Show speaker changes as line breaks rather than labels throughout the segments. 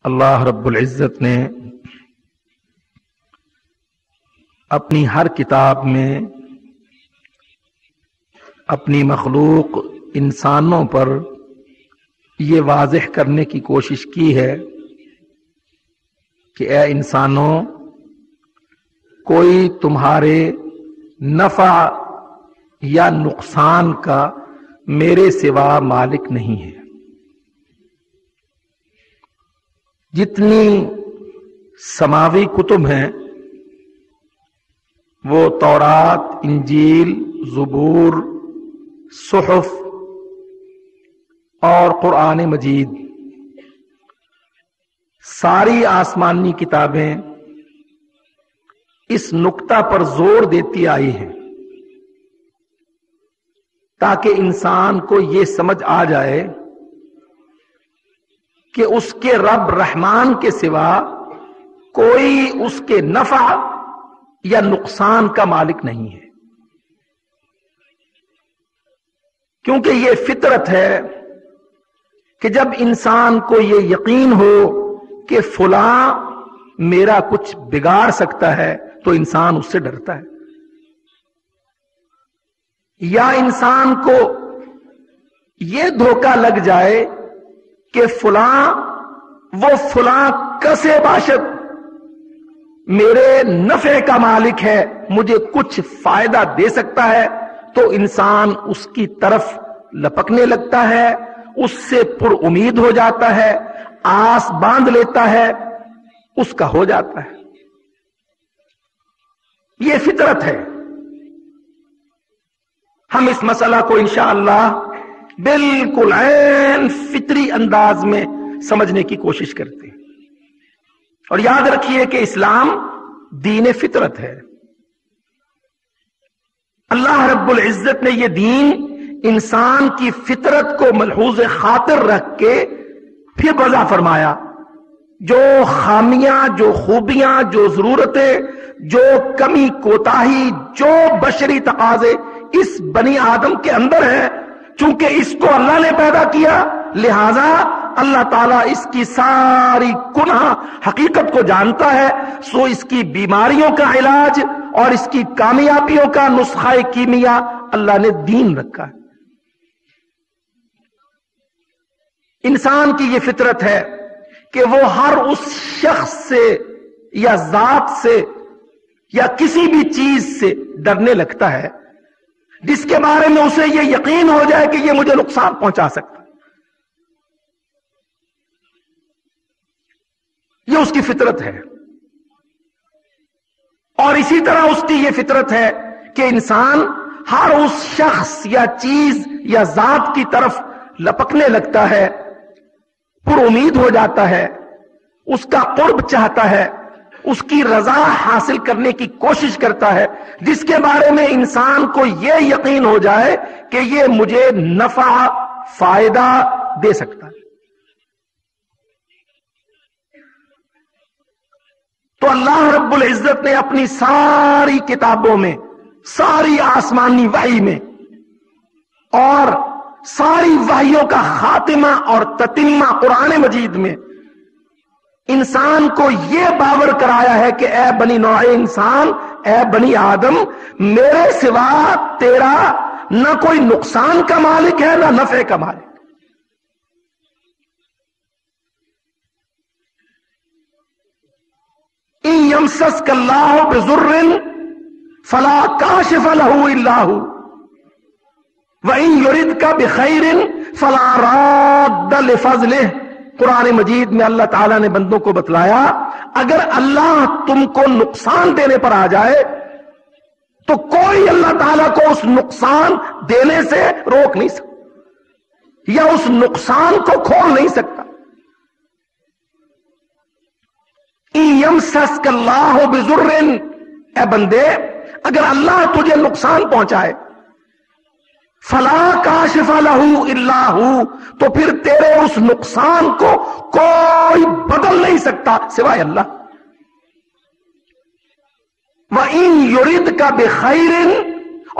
اللہ رب العزت نے اپنی ہر کتاب میں اپنی مخلوق انسانوں پر یہ واضح کرنے کی کوشش کی ہے کہ اے انسانوں، کوئی تمہارے نفع یا نقصان کا میرے سوا مالک نہیں ہے۔ جتنی سماوی کتب ہیں وہ تورات، انجیل، زبور، صحف اور قرآن مجید، ساری آسمانی کتابیں اس نقطہ پر زور دیتی آئی ہیں تاکہ انسان کو یہ سمجھ آ جائے کہ اس کے رب رحمان کے سوا کوئی اس کے نفع یا نقصان کا مالک نہیں ہے، کیونکہ یہ فطرت ہے کہ جب انسان کو یہ یقین ہو کہ فلاں میرا کچھ بگاڑ سکتا ہے تو انسان اس سے ڈرتا ہے، یا انسان کو یہ دھوکہ لگ جائے کہ فلاں کسے باشد میرے نفع کا مالک ہے، مجھے کچھ فائدہ دے سکتا ہے، تو انسان اس کی طرف لپکنے لگتا ہے، اس سے پر امید ہو جاتا ہے، آس باندھ لیتا ہے، اس کا ہو جاتا ہے۔ یہ فطرت ہے۔ ہم اس مسئلہ کو انشاءاللہ بالکل عین فطری انداز میں سمجھنے کی کوشش کرتے ہیں، اور یاد رکھیے کہ اسلام دین فطرت ہے۔ اللہ رب العزت نے یہ دین انسان کی فطرت کو ملحوظ خاطر رکھ کے پھر وضع فرمایا۔ جو خامیاں، جو خوبیاں، جو ضرورتیں، جو کمی کوتاہی، جو بشری تقاضے اس بنی آدم کے اندر ہیں، چونکہ اس کو اللہ نے پیدا کیا، لہذا اللہ تعالیٰ اس کی ساری کنہ حقیقت کو جانتا ہے، سو اس کی بیماریوں کا علاج اور اس کی کامیابیوں کا نسخہ کیمیا اللہ نے دین رکھا ہے۔ انسان کی یہ فطرت ہے کہ وہ ہر اس شخص سے یا ذات سے یا کسی بھی چیز سے ڈرنے لگتا ہے جس کے بارے میں اسے یہ یقین ہو جائے کہ یہ مجھے نقصان پہنچا سکتا ہے۔ یہ اس کی فطرت ہے، اور اسی طرح اس کی یہ فطرت ہے کہ انسان ہر اس شخص یا چیز یا ذات کی طرف لپکنے لگتا ہے، پر امید ہو جاتا ہے، اس کا قرب چاہتا ہے، اس کی رضا حاصل کرنے کی کوشش کرتا ہے، جس کے بارے میں انسان کو یہ یقین ہو جائے کہ یہ مجھے نفع، فائدہ دے سکتا ہے۔ تو اللہ رب العزت نے اپنی ساری کتابوں میں، ساری آسمانی وحی میں اور ساری وحیوں کا خاتمہ اور تتمہ قرآن مجید میں انسان کو یہ باور کرایا ہے کہ اے بنی نوع انسان، اے بنی آدم، میرے سوا تیرا نہ کوئی نقصان کا مالک ہے نہ نفع کا مالک۔ ان یمسسک اللہ بضر فلا کاشف له الا هو وَإِن يُرِدْكَ بِخَيْرٍ فَلَا رَادَّ لِفَضْلِهِ۔ قرآن مجید میں اللہ تعالیٰ نے بندوں کو بتلایا، اگر اللہ تم کو نقصان دینے پر آ جائے تو کوئی اللہ تعالیٰ کو اس نقصان دینے سے روک نہیں سکتا یا اس نقصان کو کھول نہیں سکتا۔ إِن يَمْسَسْكَ اللَّهُ بِضُرٍّ، اے بندے اگر اللہ تجھے نقصان پہنچائے، فلا کاشف لہ الا ہو، تو پھر تیرے اس نقصان کو کوئی بدل نہیں سکتا سوائے اللہ۔ وَإِن يُرِدْكَ بِخَيْرٍ،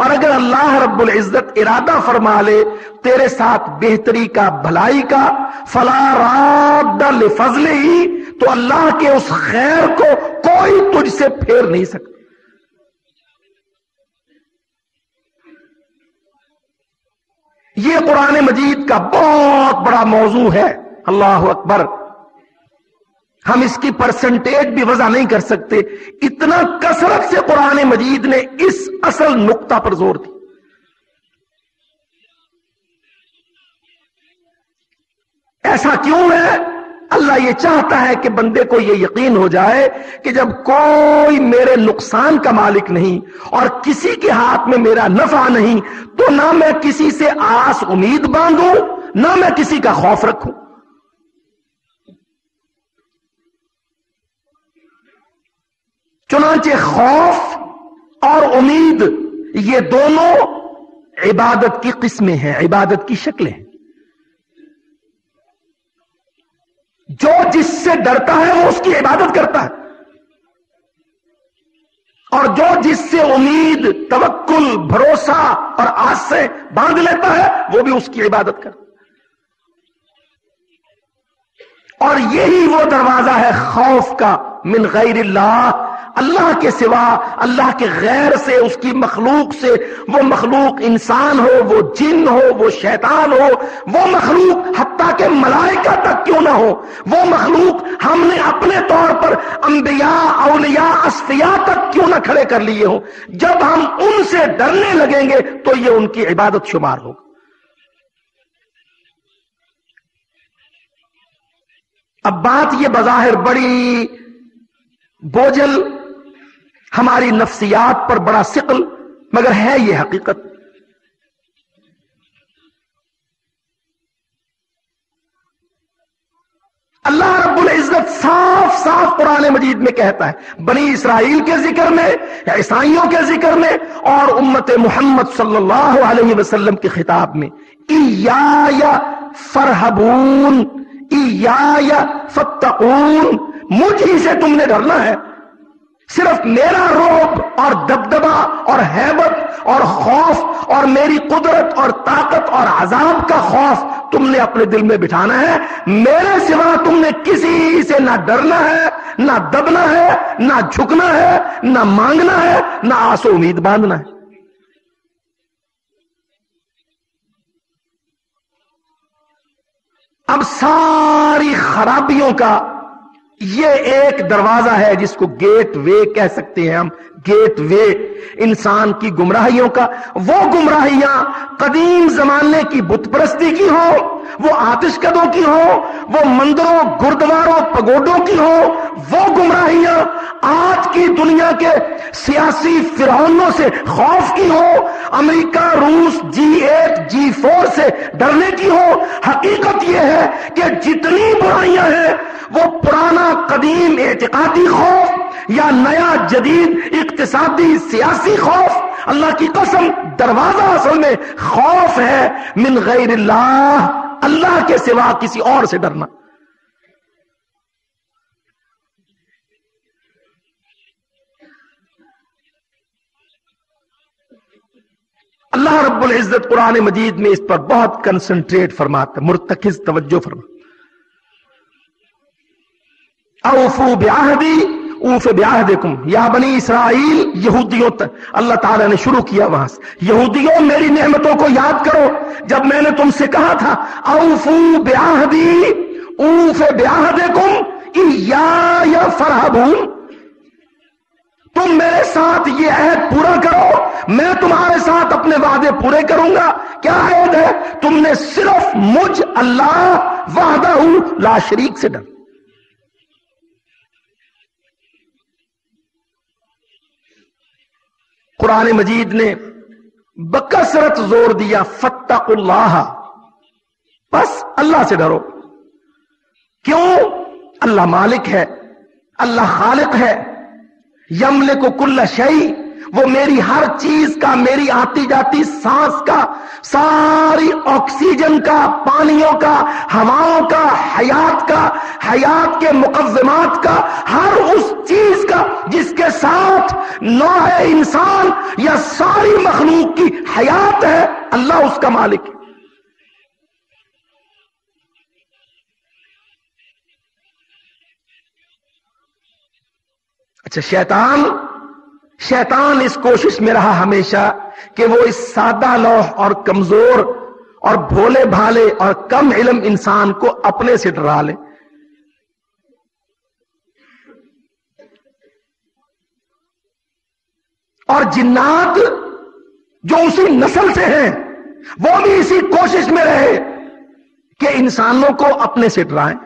اور اگر اللہ رب العزت ارادہ فرما لے تیرے ساتھ بہتری کا، بھلائی کا، فلا راد لفضلہ، تو اللہ کے اس خیر کو کوئی تجھ سے پھیر نہیں سکتا۔ یہ قرآن مجید کا بہت بڑا موضوع ہے، اللہ اکبر۔ ہم اس کی پرسنٹیج بھی وضع نہیں کر سکتے، اتنا کثرت سے قرآن مجید نے اس اصل نقطہ پر زور دی۔ ایسا کیوں ہے؟ اللہ یہ چاہتا ہے کہ بندے کو یہ یقین ہو جائے کہ جب کوئی میرے نقصان کا مالک نہیں اور کسی کے ہاتھ میں میرا نفع نہیں، تو نہ میں کسی سے آس امید باندھوں، نہ میں کسی کا خوف رکھوں۔ چنانچہ خوف اور امید یہ دونوں عبادت کی قسمیں ہیں، عبادت کی شکلیں ہیں۔ جو جس سے ڈرتا ہے وہ اس کی عبادت کرتا ہے، اور جو جس سے امید، توکل، بھروسہ اور آس سے باندھ لیتا ہے وہ بھی اس کی عبادت کرتا ہے۔ اور یہی وہ دروازہ ہے خوف کا، من غیر اللہ، اللہ کے سوا، اللہ کے غیر سے، اس کی مخلوق سے، وہ مخلوق انسان ہو، وہ جن ہو، وہ شیطان ہو، وہ مخلوق حتیٰ کہ ملائکہ تک کیوں نہ ہو، وہ مخلوق ہم نے اپنے طور پر انبیاء، اولیاء، اصفیاء تک کیوں نہ کھڑے کر لیے ہوں، جب ہم ان سے ڈرنے لگیں گے تو یہ ان کی عبادت شمار ہوگا۔ اب بات یہ بظاہر بڑی بوجھل، ہماری نفسیات پر بڑا ثقل، مگر ہے یہ حقیقت۔ اللہ رب العزت صاف صاف قرآن مجید میں کہتا ہے، بنی اسرائیل کے ذکر میں، عیسائیوں کے ذکر میں، اور امت محمد صلی اللہ علیہ وسلم کے خطاب میں، ایایا فرحبون، ایایا فتقون، مجھ ہی سے تم نے ڈرنا ہے، صرف میرا رعب اور دبدبا اور ہیبت اور خوف اور میری قدرت اور طاقت اور عذاب کا خوف تم نے اپنے دل میں بٹھانا ہے، میرے سوا تم نے کسی سے نہ ڈرنا ہے، نہ دبنا ہے، نہ جھکنا ہے، نہ مانگنا ہے، نہ آس و امید باندھنا ہے۔ اب ساری خرابیوں کا یہ ایک دروازہ ہے جس کو گیٹ وے کہہ سکتے ہیں ہم، گیٹ وے انسان کی گمراہیوں کا۔ وہ گمراہیاں قدیم زمانے کی بت پرستی کی ہو، وہ آتش کدوں کی ہو، وہ مندروں، گردواروں، پگوڈوں کی ہو، وہ گمراہیاں آج کی دنیا کے سیاسی فرعونوں سے خوف کی ہو، امریکہ، روس، G8 G4 سے ڈرنے کی ہو۔ حقیقت یہ ہے کہ جتنی برائیاں ہیں وہ پرانا قدیم اعتقادی خوف یا نیا جدید اقتصادی سیاسی خوف، اللہ کی قسم دروازہ اصل میں خوف ہے من غیر اللہ، اللہ کے سوا کسی اور سے ڈرنا۔ اللہ رب العزت قرآن مجید میں اس پر بہت کنسنٹریٹ فرماتا ہے، مرتکز توجہ فرماتا۔ اوفو بعہدی اوف بعہدکم، یا بنی اسرائیل، یہودیوں تک اللہ تعالیٰ نے شروع کیا وہاں سے، یہودیوں میری نعمتوں کو یاد کرو جب میں نے تم سے کہا تھا اوفو بعہدی اوف بعہدکم ایایا فرحبون، تم میرے ساتھ یہ عہد پورا کرو، میں تمہارے ساتھ اپنے وعدے پورے کروں گا۔ کیا عہد ہے؟ تم نے صرف مجھ اللہ وحدہ لا شریک سے ڈر۔ قرآن مجید نے بکثرت زور دیا فاتقوا اللہ، بس اللہ سے ڈرو۔ کیوں؟ اللہ مالک ہے، اللہ خالق ہے، یملک کل شیء، وہ میری ہر چیز کا، میری آتی جاتی سانس کا، ساری آکسیجن کا، پانیوں کا، ہواؤں کا، حیات کا، حیات کے مقدمات کا، ہر اس چیز کا جس کے ساتھ نوع انسان یا ساری مخلوق کی حیات ہے، اللہ اس کا مالک ہے۔ اچھا، شیطان اس کوشش میں رہا ہمیشہ کہ وہ اس سادہ لوح اور کمزور اور بھولے بھالے اور کم علم انسان کو اپنے سے ڈرا لے۔ اور جنات جو اسی نسل سے ہیں وہ بھی اسی کوشش میں رہے کہ انسانوں کو اپنے سے ڈرائیں۔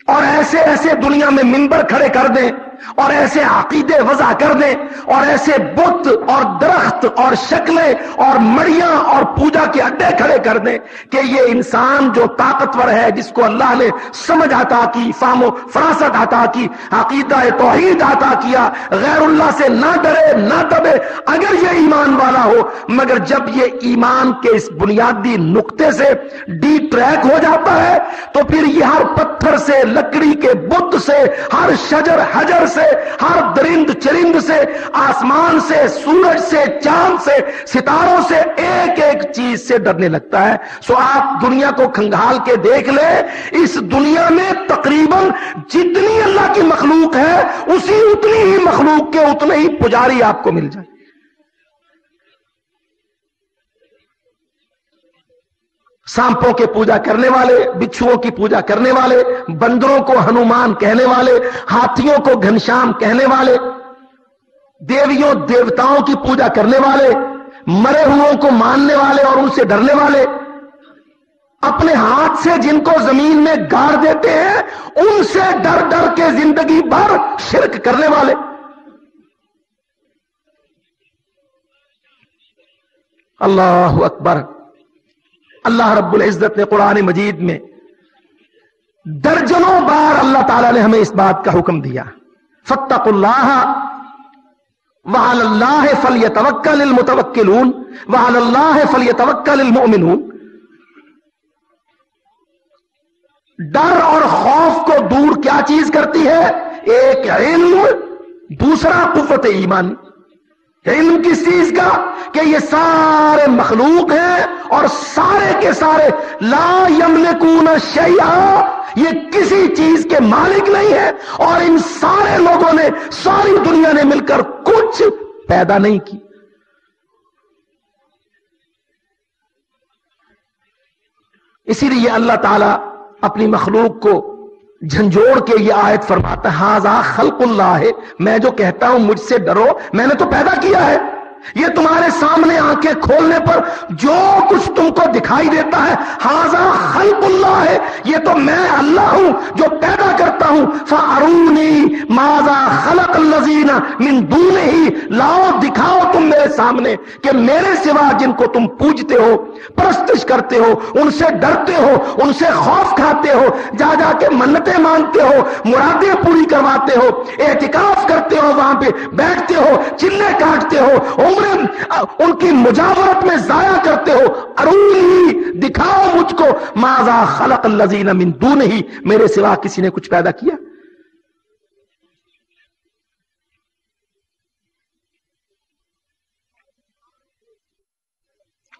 اور ایسے ایسے دنیا میں منبر کھڑے کر دیں اور ایسے عقیدے وضع کر دیں اور ایسے بت اور درخت اور شکلیں اور مڑیاں اور پوجا کے اڈے کھڑے کر دیں کہ یہ انسان جو طاقتور ہے، جس کو اللہ نے سمجھ عطا کی، فہم و فراست عطا کی، عقیدہ توحید عطا کیا، غیر اللہ سے نہ ڈرے نہ دبے، اگر یہ ایمان والا ہو، مگر جب یہ ایمان کے اس بنیادی نقطے سے ڈی ٹریک ہو جاتا ہے تو پھر یہ ہر پتھر سے، لکڑی کے بت سے، ہر شجر حجر سے، ہر درند چرند سے، آسمان سے، سورج سے، چاند سے، ستاروں سے، ایک ایک چیز سے ڈرنے لگتا ہے۔ سو آپ دنیا کو کھنگال کے دیکھ لیں، اس دنیا میں تقریباً جتنی اللہ کی مخلوق ہے اسی اتنی ہی مخلوق کے اتنے ہی پجاری آپ کو مل جائے۔ سانپوں کے پوجا کرنے والے، بچھوؤں کی پوجا کرنے والے، بندروں کو ہنومان کہنے والے، ہاتھیوں کو گھنشام کہنے والے، دیویوں دیوتاؤں کی پوجا کرنے والے، مرے ہوئوں کو ماننے والے اور ان سے ڈرنے والے، اپنے ہاتھ سے جن کو زمین میں گاڑ دیتے ہیں ان سے ڈر ڈر کے زندگی بھر شرک کرنے والے۔ اللہ اکبر! اللہ رب العزت نے قرآن مجید میں درجنوں بار اللہ تعالیٰ نے ہمیں اس بات کا حکم دیا، فاتقوا اللہ وعلی اللہ فلیتوکل المتوکلون وعلی اللہ فلیتوکل المؤمنون۔ ڈر اور خوف کو دور کیا چیز کرتی ہے؟ ایک علم، دوسرا قوت ایمان۔ علم کس چیز کا؟ کہ یہ سارے مخلوق ہیں اور سارے کے سارے لا یملکون شیئا، یہ کسی چیز کے مالک نہیں ہے، اور ان سارے لوگوں نے، ساری دنیا نے مل کر کچھ پیدا نہیں کی۔ اسی لیے اللہ تعالی اپنی مخلوق کو جھنجھوڑ کے یہ آیت فرماتا ہے، ھذا خلق اللہ ہے، میں جو کہتا ہوں مجھ سے ڈرو، میں نے تو پیدا کیا ہے۔ یہ تمہارے سامنے آنکھیں کھولنے پر جو کچھ تم کو دکھائی دیتا ہے، ھذا خلق اللہ ہے، یہ تو میں اللہ ہوں جو پیدا کرتا ہوں۔ فارونی ماذا خلق الذین من دونہ، لاؤ دکھاؤ تم میرے سامنے کہ میرے سوا جن کو تم پوجتے ہو، پرستش کرتے ہو، ان سے ڈرتے ہو، ان سے خوف کھاتے ہو، جا جا کے منتیں مانگتے ہو، مرادیں پوری کرواتے ہو، اعتکاف کرتے ہو، وہاں پہ بیٹھتے ہو، چلے کاٹتے ہو، عمریں ان کی مجاورت میں ضائع کرتے ہو، ارونی دکھاؤ مجھ کو ماذا خلق الذین من دونہ، میرے سوا کسی نے کچھ پیدا کیا؟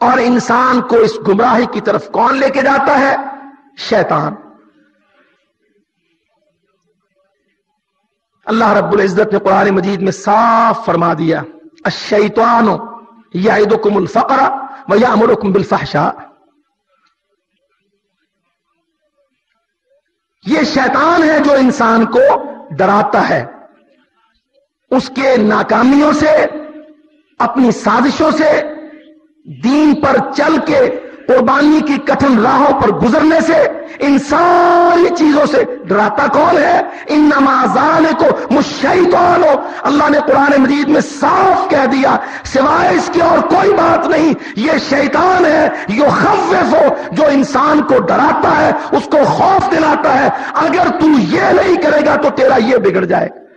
اور انسان کو اس گمراہی کی طرف کون لے کے جاتا ہے؟ شیطان۔ اللہ رب العزت نے قرآن مجید میں صاف فرما دیا، الشیطان یعدکم الفقر ویأمرکم بالفحشاء۔ یہ شیطان ہے جو انسان کو ڈراتا ہے، اس کے ناکامیوں سے، اپنی سازشوں سے، دین پر چل کے قربانی کی کٹھن راہوں پر گزرنے سے، ان ساری چیزوں سے ڈراتا کون ہے؟ انما ذالکم الشیطان، اللہ نے قرآن مجید میں صاف کہہ دیا سوائے اس کی اور کوئی بات نہیں، یہ شیطان ہے یخوف، جو انسان کو ڈراتا ہے، اس کو خوف دلاتا ہے، اگر تو یہ نہیں کرے گا تو تیرا یہ بگڑ جائے گا۔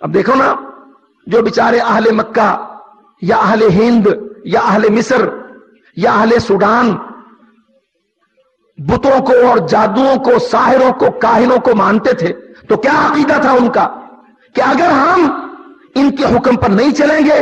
اب دیکھو نا، جو بیچارے اہل مکہ یا اہل ہند یا اہل مصر یا اہل سوڈان بتوں کو اور جادوؤں کو، ساحروں کو، کاہنوں کو مانتے تھے، تو کیا عقیدہ تھا ان کا کہ اگر ہم ان کے حکم پر نہیں چلیں گے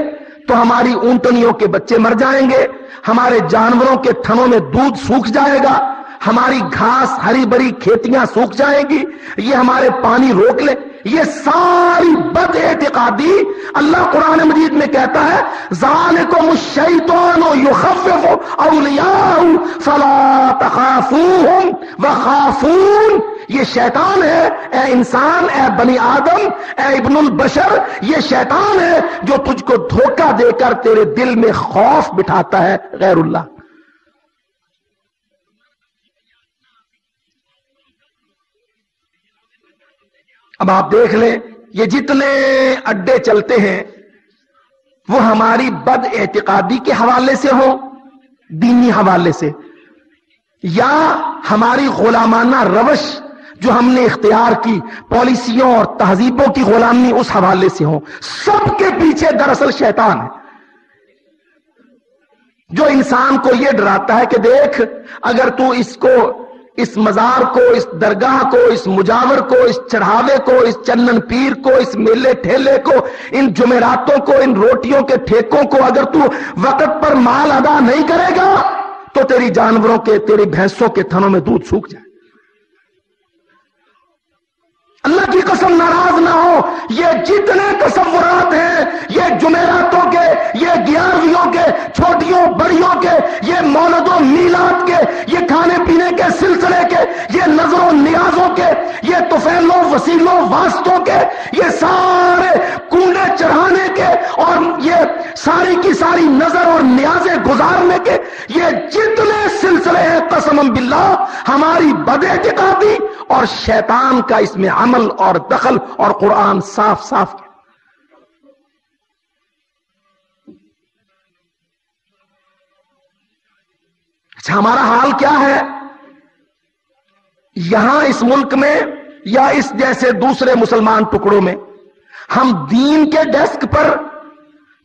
تو ہماری اونٹنیوں کے بچے مر جائیں گے، ہمارے جانوروں کے تھنوں میں دودھ سوکھ جائے گا، ہماری گھاس ہری بری کھیتیاں سوکھ جائیں گی، یہ ہمارے پانی روک لے۔ یہ ساری بد اعتقادی اللہ قرآن مجید میں کہتا ہے ذالکم الشیطان یخوف اولیاءہ فلا تخافوہم وخافون، یہ شیطان ہے اے انسان، اے بنی آدم، اے ابن البشر، یہ شیطان ہے جو تجھ کو دھوکہ دے کر تیرے دل میں خوف بٹھاتا ہے غیر اللہ۔ اب آپ دیکھ لیں، یہ جتنے اڈے چلتے ہیں وہ ہماری بد اعتقادی کے حوالے سے ہوں، دینی حوالے سے، یا ہماری غلامانہ روش جو ہم نے اختیار کی، پالیسیوں اور تہذیبوں کی غلامی، اس حوالے سے ہوں، سب کے پیچھے دراصل شیطان ہے، جو انسان کو یہ ڈراتا ہے کہ دیکھ، اگر تو اس مزار کو، اس درگاہ کو، اس مجاور کو، اس چڑھاوے کو، اس چنن پیر کو، اس میلے ٹھیلے کو، ان جمعراتوں کو، ان روٹیوں کے ٹھیکوں کو اگر تو وقت پر مال ادا نہیں کرے گا تو تیری جانوروں کے، تیری بھینسوں کے تھنوں میں دودھ سوکھ جائے۔ اللہ کی قسم ناراض نہ ہو، یہ جتنے تصورات ہیں، یہ جمعراتوں کے، یہ گیارہویوں کے، چھوٹیوں بڑیوں کے، یہ مولد و میلاد کے، یہ کھانے پینے کے سلسلے کے، یہ نظر و نیازوں کے، یہ طفیلوں وسیلوں واسطوں کے، یہ سارے کنڈے چڑھانے کے، اور یہ ساری کی ساری نظر اور نیازیں گزارنے کے، یہ جتنے سلسلے ہیں قسم باللہ ہماری بد اعتقادی اور شیطان کا اس میں عمل اور دخل، اور قرآن صاف صاف کیا۔ اچھا، ہمارا حال کیا ہے یہاں اس ملک میں یا اس جیسے دوسرے مسلمان ٹکڑوں میں؟ ہم دین کے ڈیسک پر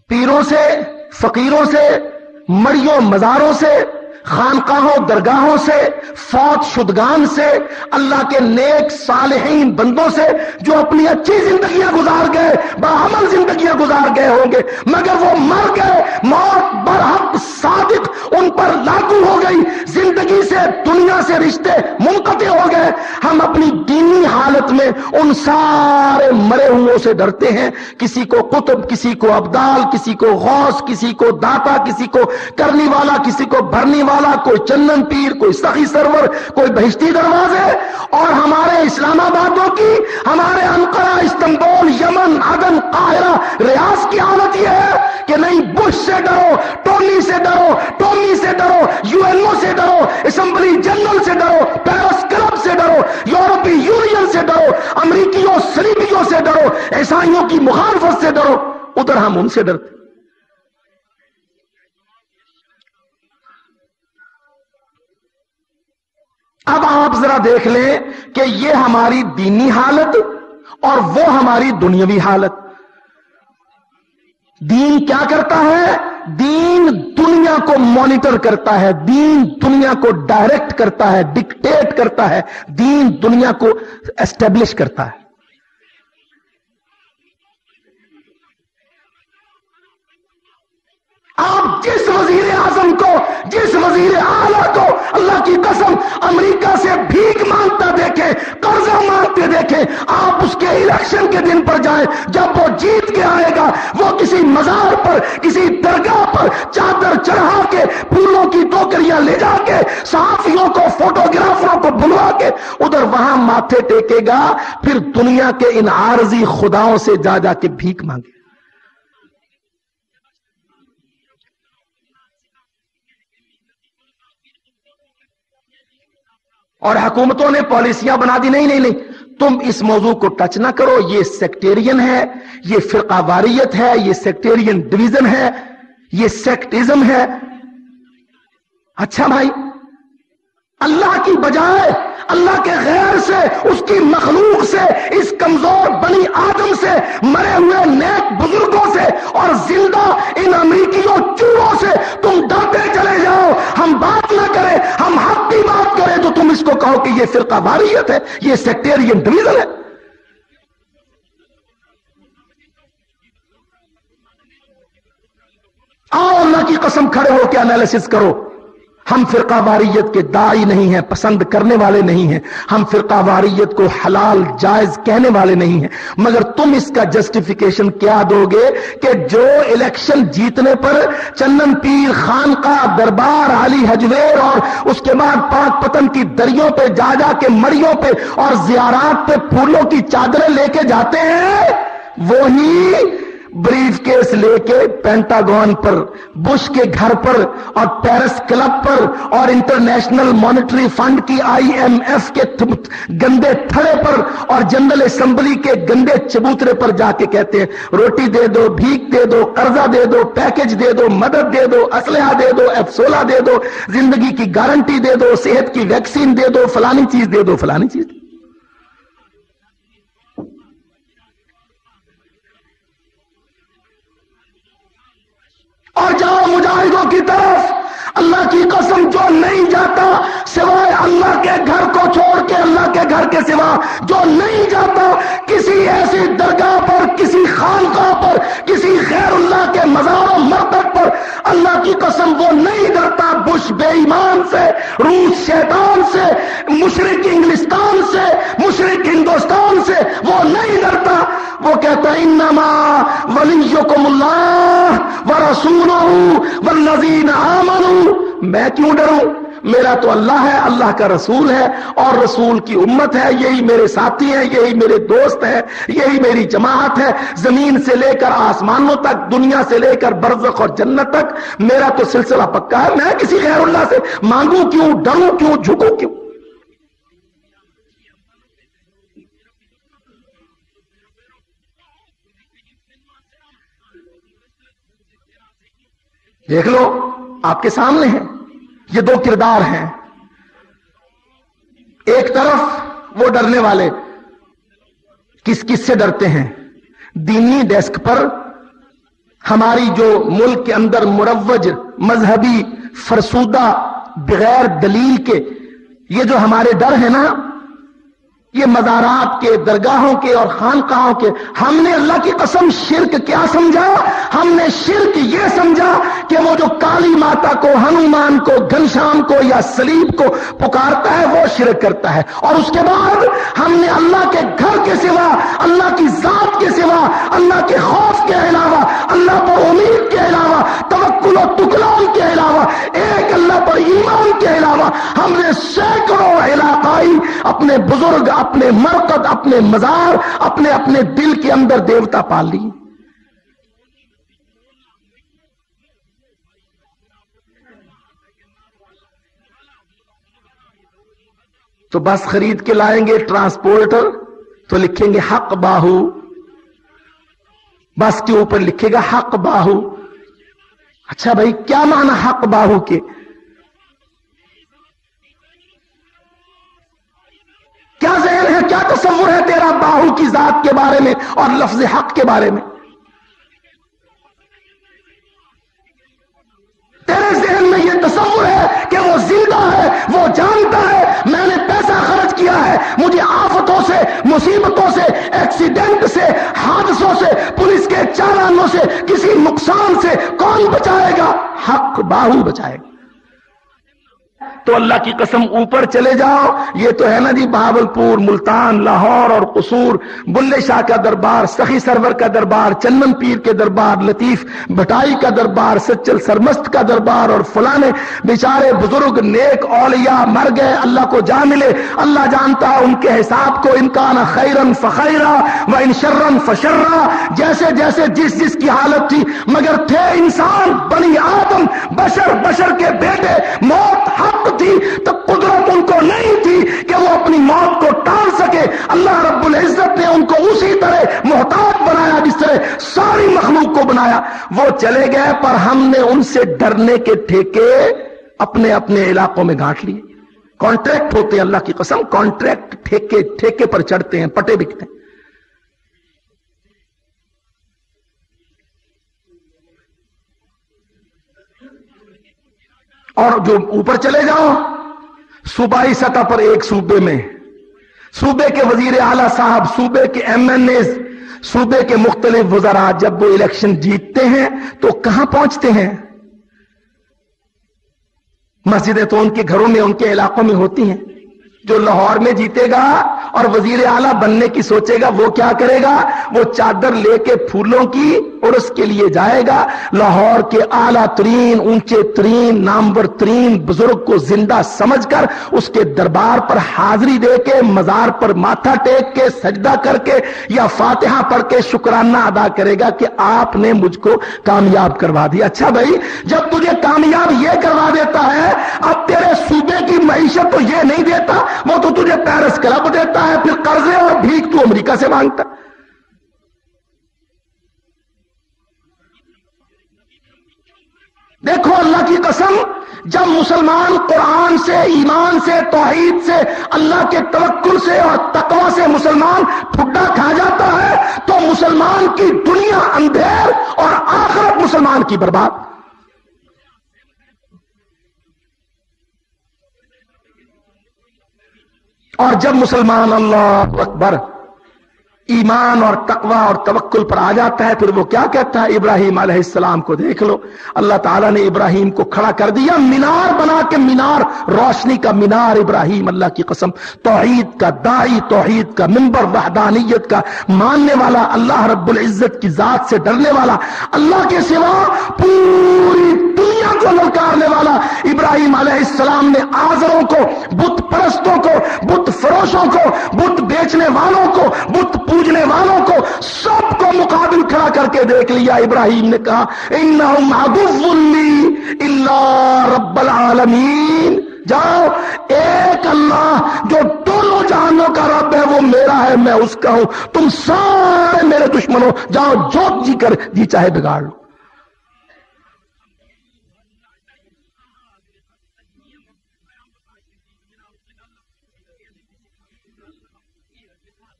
پیروں سے، فقیروں سے، مڑیوں مزاروں سے، خانقاہوں درگاہوں سے، فوت شدگان سے، اللہ کے نیک صالحین بندوں سے جو اپنی اچھی زندگیاں گزار گئے، باعمل زندگیاں گزار گئے ہوں گے، مگر وہ مر گئے، موت برحق صادق ان پر لاگو ہو گئی، زندگی سے، دنیا سے رشتے منقطع ہو گئے۔ ہم اپنی دینی حالت میں ان سارے مرے ہوئوں سے ڈرتے ہیں، کسی کو قطب، کسی کو ابدال، کسی کو غوث، کسی کو داتا، کسی کو کرنی والا، کسی کو بھرنی والا، کوئی چنن پیر، کوئی سخی سرور، کوئی بہشتی دروازے۔ اور ہمارے اسلام آبادوں کی، ہمارے انقرہ، استنبول، یمن، عدن، قاہرہ، ریاض کی حالت یہ ہے کہ نہیں بش سے ڈرو، ٹونی سے ڈرو، ٹومی سے ڈرو، یو این او سے ڈرو، اسمبلی جنرل سے ڈرو، پیرس کلب سے ڈرو، یورپی یونین سے ڈرو، امریکیوں صلیبیوں سے ڈرو، عیسائیوں کی مخالفت سے ڈرو، ادھر ہم ان سے ڈرتے۔ اب آپ ذرا دیکھ لیں کہ یہ ہماری دینی حالت اور وہ ہماری دنیاوی حالت۔ دین کیا کرتا ہے؟ دین دنیا کو مانیٹر کرتا ہے، دین دنیا کو ڈائریکٹ کرتا ہے، ڈکٹیٹ کرتا ہے، دین دنیا کو اسٹیبلش کرتا ہے۔ آپ جس وزیر اعظم کو، جس وزیر اعلیٰ کو اللہ کی قسم امریکہ سے بھیک مانگتا دیکھیں، قرضہ مانگتے دیکھیں، آپ اس کے الیکشن کے دن پر جائیں، جب وہ جیت کے آئے گا، وہ کسی مزار پر، کسی درگاہ پر چادر چڑھا کے، پھولوں کی ٹوکریاں لے جا کے، صحافیوں کو، فوٹوگرافروں کو بلوا کے ادھر وہاں ماتھے ٹیکے گا، پھر دنیا کے ان عارضی خداؤں سے جا جا کے بھیک مانگے۔ اور حکومتوں نے پالیسیاں بنا دی، نہیں نہیں نہیں، تم اس موضوع کو ٹچ نہ کرو، یہ سیکٹیرین ہے، یہ فرقہ واریت ہے، یہ سیکٹیرین ڈویژن ہے، یہ سیکٹزم ہے۔ اچھا بھائی، اللہ کی بجائے اللہ کے غیر سے، اس کی مخلوق سے، اس کمزور بنی آدم سے، مرے ہوئے نیک بزرگوں سے اور زندہ ان امریکیوں چوہوں سے تم ڈرتے چلے جاؤ۔ ہم بات نہ کریں، ہم حق کی بات کریں تو تم اس کو کہو کہ یہ فرقہ واریت ہے، یہ سیکٹیرین ڈویژن ہے۔ آؤ اللہ کی قسم کھڑے ہو کے انالیسس کرو۔ ہم فرقہ واریت کے داعی نہیں ہیں، پسند کرنے والے نہیں ہیں، ہم فرقہ واریت کو حلال جائز کہنے والے نہیں ہیں، مگر تم اس کا جسٹیفیکیشن کیا دو گے کہ جو الیکشن جیتنے پر چندن پیر خانقاہ دربار علی حجویر اور اس کے بعد پاک پتن کی دریوں پہ جا جا کے مڑیوں پہ اور زیارات پہ پھولوں کی چادریں لے کے جاتے ہیں، وہی بریف کیس لے کے پینٹاگون پر، بش کے گھر پر اور پیرس کلب پر اور انٹرنیشنل مانیٹری فنڈ کی IMF کے گندے تھڑے پر اور جنرل اسمبلی کے گندے چبوترے پر جا کے کہتے ہیں روٹی دے دو، بھیک دے دو، قرضہ دے دو، پیکج دے دو، مدد دے دو، اسلحہ دے دو، F-16 دے دو، زندگی کی گارنٹی دے دو، صحت کی ویکسین دے دو، فلانی چیز دے دو، فلانی چیز دے دو۔ اور جاؤ مجاہدوں کی طرف، اللہ کی قسم جو نہیں جاتا سوائے اللہ کے گھر کو چھوڑ کے، اللہ کے گھر کے سوا جو نہیں جاتا کسی ایسی درگاہ پر، کسی خانقاہ پر، کسی غیر اللہ کے مزار و مرکز پر، اللہ کی قسم وہ نہیں ڈرتا بش بے ایمان سے، روس شیطان سے، مشرق انگلستان سے، مشرق ہندوستان سے وہ نہیں ڈرتا۔ وہ کہتا ہے انما ولیکم اللہ ورسولہ والذین آمنوا، میں کیوں ڈروں؟ میرا تو اللہ ہے، اللہ کا رسول ہے اور رسول کی امت ہے، یہی میرے ساتھی ہیں، یہی میرے دوست ہیں، یہی میری جماعت ہے، زمین سے لے کر آسمانوں تک، دنیا سے لے کر برزخ اور جنت تک میرا تو سلسلہ پکا ہے۔ میں کسی غیر اللہ سے مانگوں کیوں، ڈروں کیوں، جھکوں کیوں؟ دیکھ لو آپ کے سامنے ہیں، یہ دو کردار ہیں۔ ایک طرف وہ ڈرنے والے کس کس سے ڈرتے ہیں؟ دینی ڈیسک پر ہماری جو ملک کے اندر مروج مذہبی فرسودہ بغیر دلیل کے یہ جو ہمارے ڈر ہے نا، یہ مزارات کے، درگاہوں کے اور خانقاہوں کے، ہم نے اللہ کی قسم شرک کیا سمجھا؟ ہم نے شرک یہ سمجھا کہ وہ جو کالی ماتا کو، ہنومان کو، گھنشام کو یا صلیب کو پکارتا ہے وہ شرک کرتا ہے، اور اس کے بعد ہم نے اللہ کے گھر کے سوا، اللہ کی ذات کے سوا، اللہ کے خوف کے علاوہ، اللہ پر امید کے علاوہ، توکل و تکلان کے علاوہ، ایک اللہ پر ایمان کے علاوہ ہم نے سینکڑوں علاقائی اپنے بزرگ، اپنے مرکز، اپنے مزار، اپنے دل کے اندر دیوتا پال لی۔ تو بس خرید کے لائیں گے ٹرانسپورٹر تو لکھیں گے حق باہو، بس کے اوپر لکھے گا حق باہو۔ اچھا بھائی کیا معنی حق باہو کے؟ کیا ذہن ہے، کیا تصور ہے تیرا باہو کی ذات کے بارے میں اور لفظ حق کے بارے میں؟ تیرے ذہن میں یہ تصور ہے کہ وہ زندہ ہے، وہ جانتا ہے میں نے پیسہ خرچ کیا ہے، مجھے آفتوں سے، مصیبتوں سے، ایکسیڈنٹ سے، حادثوں سے، پولیس کے چالانوں سے، کسی نقصان سے کون بچائے گا؟ حق باہو بچائے گا۔ تو اللہ کی قسم اوپر چلے جاؤ، یہ تو ہے نا جی بہاولپور، ملتان، لاہور اور قصور، بلے شاہ کا دربار، سخی سرور کا دربار، چندن پیر کے دربار، لطیف بھٹائی کا دربار، سچل سرمست کا دربار، اور فلانے بیچارے بزرگ نیک اولیاء مر گئے، اللہ کو جا ملے، اللہ جانتا ہے ان کے حساب کو، ان کان خیرن فخیرا و ان شرن فشرا، جیسے جیسے جس جس کی حالت تھی، مگر تھے انسان، بنی آدم، بشر کے بیٹے، موت حق تھی تو قدرت ان کو نہیں تھی کہ وہ اپنی موت کو ٹال سکے. اللہ رب العزت نے ان کو اسی طرح محتاج بنایا جس طرح ساری مخلوق کو بنایا. وہ چلے گئے پر ہم نے ان سے ڈرنے کے ٹھیکے اپنے اپنے علاقوں میں گانٹ لیے. کانٹریکٹ ہوتے ہیں اللہ کی قسم, کانٹریکٹ ٹھیکے پر چڑھتے ہیں, پٹے بکتے ہیں. اور جو اوپر چلے جاؤ صوبائی سطح پر, ایک صوبے میں صوبے کے وزیر اعلی صاحب, صوبے کے ایم این اے, صوبے کے مختلف وزراء جب وہ الیکشن جیتتے ہیں تو کہاں پہنچتے ہیں؟ مسجدیں تو ان کے گھروں میں, ان کے علاقوں میں ہوتی ہیں. جو لاہور میں جیتے گا اور وزیر اعلیٰ بننے کی سوچے گا وہ کیا کرے گا؟ وہ چادر لے کے پھولوں کی عرس کے لیے جائے گا. لاہور کے اعلیٰ ترین, اونچے ترین, نامور ترین بزرگ کو زندہ سمجھ کر اس کے دربار پر حاضری دے کے, مزار پر ماتھا ٹیک کے, سجدہ کر کے یا فاتحہ پڑھ کے شکرانہ ادا کرے گا کہ آپ نے مجھ کو کامیاب کروا دیا. اچھا بھائی, جب تجھے کامیاب یہ کروا دیتا ہے, اب تیرے صوبے کی معیشت تو یہ نہیں دیتا, وہ تو تجھے پیرس کلب دیتا ہے, پھر قرضے اور بھیک تو امریکہ سے مانگتا. دیکھو اللہ کی قسم, جب مسلمان قرآن سے, ایمان سے, توحید سے, اللہ کے توکل سے اور تقوی سے مسلمان پھڈا کھا جاتا ہے تو مسلمان کی دنیا اندھیر اور آخرت مسلمان کی برباد. اور جب مسلمان اللہ اکبر ایمان اور تقوی اور توکل پر آ جاتا ہے, پھر وہ کیا کہتا ہے؟ ابراہیم علیہ السلام کو دیکھ لو, اللہ تعالیٰ نے ابراہیم کو کھڑا کر دیا, مینار بنا کے, مینار, روشنی کا مینار ابراہیم. اللہ کی قسم, توحید کا داعی, توحید کا منبر, وحدانیت کا ماننے والا, اللہ رب العزت کی ذات سے ڈرنے والا, اللہ کے سوا پوری دنیا کو للکارنے والا. ابراہیم علیہ السلام نے آزروں کو, بت پرستوں کو, بت فروشوں کو, بت بیچنے والوں کو, بت پوجنے والوں کو, سب کو مقابل کھڑا کر کے دیکھ لیا. ابراہیم نے کہا انہم عدو لی الا رب العالمین. جاؤ, ایک اللہ جو دونوں جہانوں کا رب ہے وہ میرا ہے, میں اس کا ہوں, تم سارے میرے دشمنوں, جاؤ جو جی کر جی چاہے بگاڑ لو.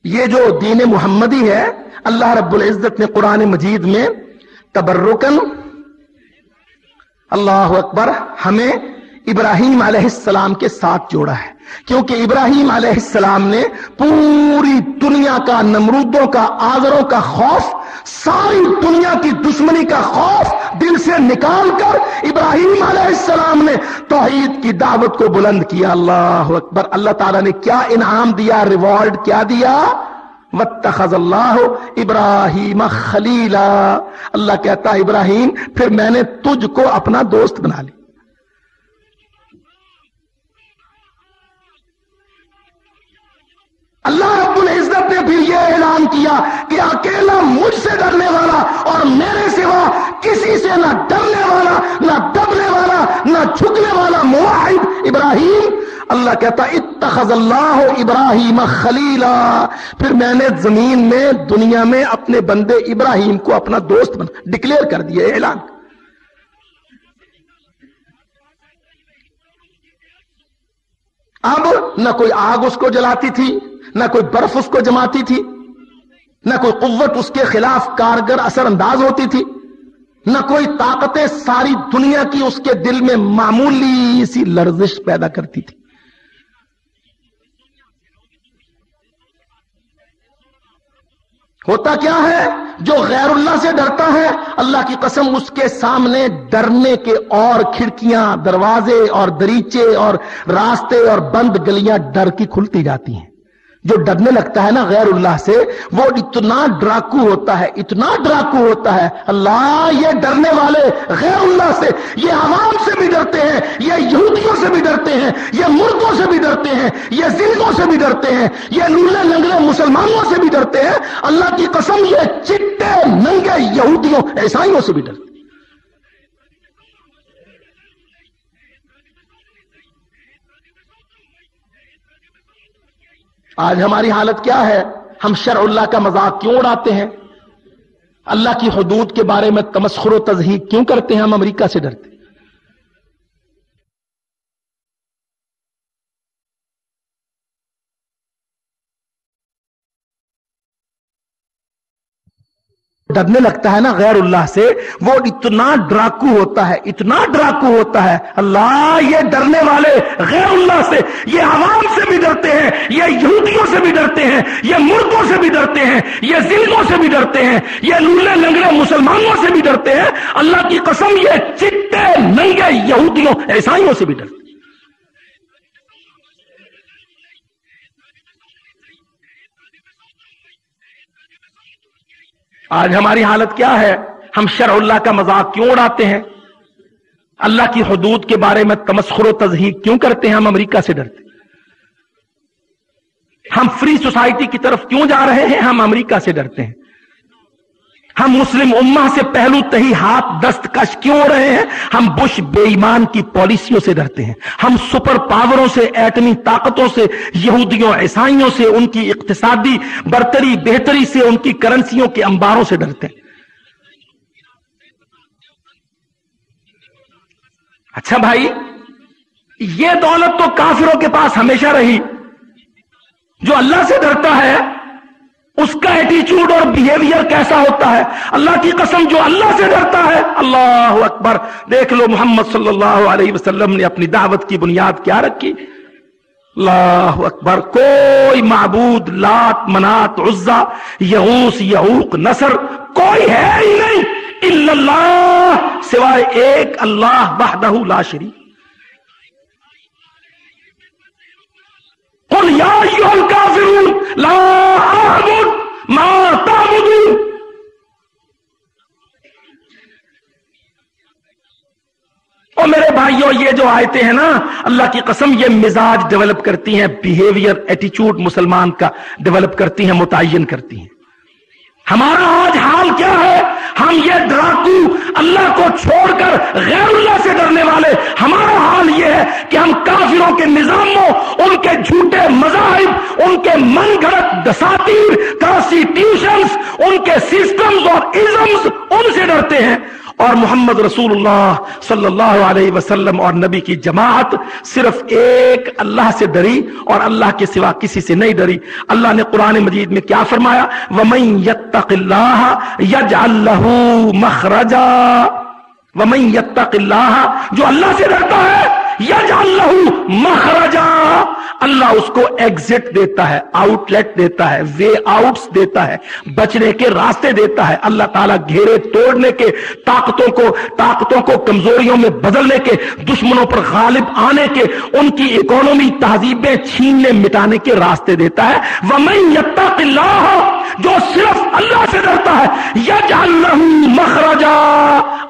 یہ جو دین محمدی ہے, اللہ رب العزت نے قرآن مجید میں تبرکن, اللہ اکبر, ہمیں ابراہیم علیہ السلام کے ساتھ جوڑا ہے, کیونکہ ابراہیم علیہ السلام نے پوری دنیا کا, نمرودوں کا, آزروں کا خوف, ساری دنیا کی دشمنی کا خوف دل سے نکال کر ابراہیم علیہ السلام نے توحید کی دعوت کو بلند کیا. اللہ اکبر. اللہ تعالیٰ نے کیا انعام دیا, ریوارڈ کیا دیا؟ واتخذ اللہ ابراہیم خلیلا. اللہ کہتا ہے ابراہیم پھر میں نے تجھ کو اپنا دوست بنا لی. اللہ رب العزت نے پھر یہ اعلان کیا کہ اکیلا مجھ سے ڈرنے والا اور میرے سوا کسی سے نہ ڈرنے والا, نہ دبنے والا, نہ جھکنے والا موحد ابراہیم. اللہ کہتا اتخذ اللہ ابراہیم خلیلا. پھر میں نے زمین میں, دنیا میں اپنے بندے ابراہیم کو اپنا دوست بنا, ڈکلیئر کر دیا, اعلان. اب نہ کوئی آگ اس کو جلاتی تھی, نہ کوئی برف اس کو جماتی تھی, نہ کوئی قوت اس کے خلاف کارگر اثر انداز ہوتی تھی, نہ کوئی طاقتیں ساری دنیا کی اس کے دل میں معمولی سی لرزش پیدا کرتی تھی. ہوتا کیا ہے, جو غیر اللہ سے ڈرتا ہے, اللہ کی قسم اس کے سامنے ڈرنے کے اور کھڑکیاں, دروازے اور دریچے اور راستے اور بند گلیاں ڈر کی کھلتی جاتی ہیں. جو ڈرنے لگتا ہے نا غیر اللہ سے, وہ اتنا ڈراکو ہوتا ہے, اتنا ڈراکو ہوتا ہے. اللہ, یہ ڈرنے والے غیر اللہ سے, یہ عوام سے بھی ڈرتے ہیں, یہ یہودیوں سے بھی ڈرتے ہیں, یہ مردوں سے بھی ڈرتے ہیں, یہ زندوں سے بھی ڈرتے ہیں, یہ لولے لنگڑے مسلمانوں سے بھی ڈرتے ہیں. اللہ کی قسم یہ چٹے ننگے یہودیوں, عیسائیوں سے بھی ڈرتے ہیں. آج ہماری حالت کیا ہے؟ ہم شرع اللہ کا مذاق کیوں اڑاتے ہیں؟ اللہ کی حدود کے بارے میں تمسخر و تضحیک کیوں کرتے ہیں؟ ہم امریکہ سے ڈرتے ہیں۔ ڈرنے لگتا ہے نا غیر اللہ سے، وہ اتنا ڈراکو ہوتا ہے، اتنا ڈراکو ہوتا ہے۔ اللہ، یہ ڈرنے والے غیر اللہ سے، یہ عوام سے بھی ڈرتے ہیں، یہ یہودیوں سے بھی ڈرتے ہیں، یہ مردوں سے بھی ڈرتے ہیں، یہ ذلوں سے بھی ڈرتے ہیں، یہ لولے لنگڑے مسلمانوں سے بھی ڈرتے ہیں۔ اللہ کی قسم، یہ چٹے ننگے یہودیوں عیسائیوں سے بھی ڈرتے ہیں۔ آج ہماری حالت کیا ہے؟ ہم شرع اللہ کا مذاق کیوں اڑاتے ہیں؟ اللہ کی حدود کے بارے میں تمسخر و تضحیک کیوں کرتے ہیں؟ ہم امریکہ سے ڈرتے ہیں۔ ہم فری سوسائٹی کی طرف کیوں جا رہے ہیں؟ ہم امریکہ سے ڈرتے ہیں۔ ہم مسلم امہ سے پہلو تہی ہاتھ دستکش کیوں ہو رہے ہیں؟ ہم بش بے ایمان کی پالیسیوں سے ڈرتے ہیں۔ ہم سپر پاوروں سے، ایٹمی طاقتوں سے، یہودیوں عیسائیوں سے، ان کی اقتصادی برتری بہتری سے، ان کی کرنسیوں کے انباروں سے ڈرتے ہیں۔ اچھا بھائی، یہ دولت تو کافروں کے پاس ہمیشہ رہی۔ جو اللہ سے ڈرتا ہے اس کا ایٹیچیوڈ اور بیہیویئر کیسا ہوتا ہے؟ اللہ کی قسم، جو اللہ سے ڈرتا ہے، اللہ اکبر، دیکھ لو محمد صلی اللہ علیہ وسلم نے اپنی دعوت کی بنیاد کیا رکھی؟ اللہ اکبر، کوئی معبود لات منات عزا یغوث یعوق نصر کوئی ہے ہی نہیں الا اللہ، سوائے ایک اللہ وحدہ لا شریک۔ قل یا ایھا الکافرون لا اعبد ما تعبدون۔ اور میرے بھائیوں، یہ جو آیتیں ہیں نا، اللہ کی قسم یہ مزاج ڈیولپ کرتی ہیں، بیہیویئر ایٹیچیوڈ مسلمان کا ڈیولپ کرتی ہیں، متعین کرتی ہیں۔ ہمارا آج حال کیا ہے؟ ہم یہ ڈراکو اللہ کو چھوڑ کر غیر اللہ سے ڈرنے والے، ہمارا حال یہ ہے کہ ہم کافروں کے نظاموں، ان کے جھوٹے مذاہب، ان کے من گھڑت دساتیر، کانسٹیٹیوشنز، ان کے سسٹمز اور ازمز، ان سے ڈرتے ہیں۔ اور محمد رسول اللہ صلی اللہ علیہ وسلم اور نبی کی جماعت صرف ایک اللہ سے ڈری اور اللہ کے سوا کسی سے نہیں ڈری۔ اللہ نے قرآن مجید میں کیا فرمایا؟ وَمَن يَتَّقِ اللَّهَ يَجْعَل لَّهُ مَخْرَجًا، وَمَن يَتَّقِ اللَّهَ، جو اللہ سے ڈرتا ہے، یجعل لہ مخرجا، اللہ اس کو ایگزٹ دیتا ہے، آؤٹ لیٹ دیتا ہے، وے آؤٹس دیتا ہے، بچنے کے راستے دیتا ہے۔ اللہ تعالیٰ گھیرے توڑنے کے، طاقتوں کو کمزوریوں میں بدلنے کے، دشمنوں پر غالب آنے کے، ان کی اکانومی تہذیبیں چھیننے مٹانے کے راستے دیتا ہے۔ وَمَن يَتَّقِ اللَّهَ، جو صرف اللہ سے ڈرتا ہے، یجعل لہ مخرجا،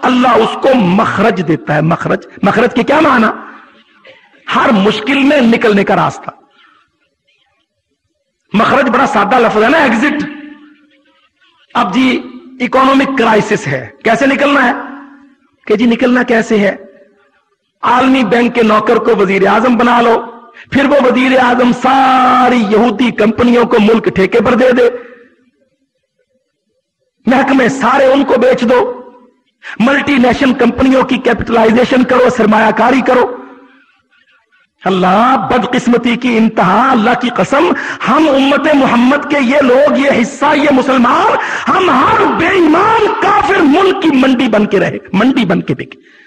اللہ اس کو مخرج دیتا ہے۔ مخرج کے کیا معنی؟ ہر مشکل میں نکلنے کا راستہ۔ مخرج بڑا سادہ لفظ ہے نا، ایگزٹ۔ اب جی اکانومک کرائسس ہے، کیسے نکلنا ہے؟ کہ جی نکلنا کیسے ہے؟ عالمی بینک کے نوکر کو وزیر اعظم بنا لو، پھر وہ وزیر اعظم ساری یہودی کمپنیوں کو ملک ٹھیکے پر دے دے، محکمے سارے ان کو بیچ دو، ملٹی نیشنل کمپنیوں کی کیپٹلائزیشن کرو، سرمایہ کاری کرو۔ اللہ، بدقسمتی کی انتہا۔ اللہ کی قسم، ہم امت محمد کے یہ لوگ، یہ حصہ، یہ مسلمان، ہم ہر بے ایمان کافر ملک کی منڈی بن کے رہے، منڈی بن کے بکے۔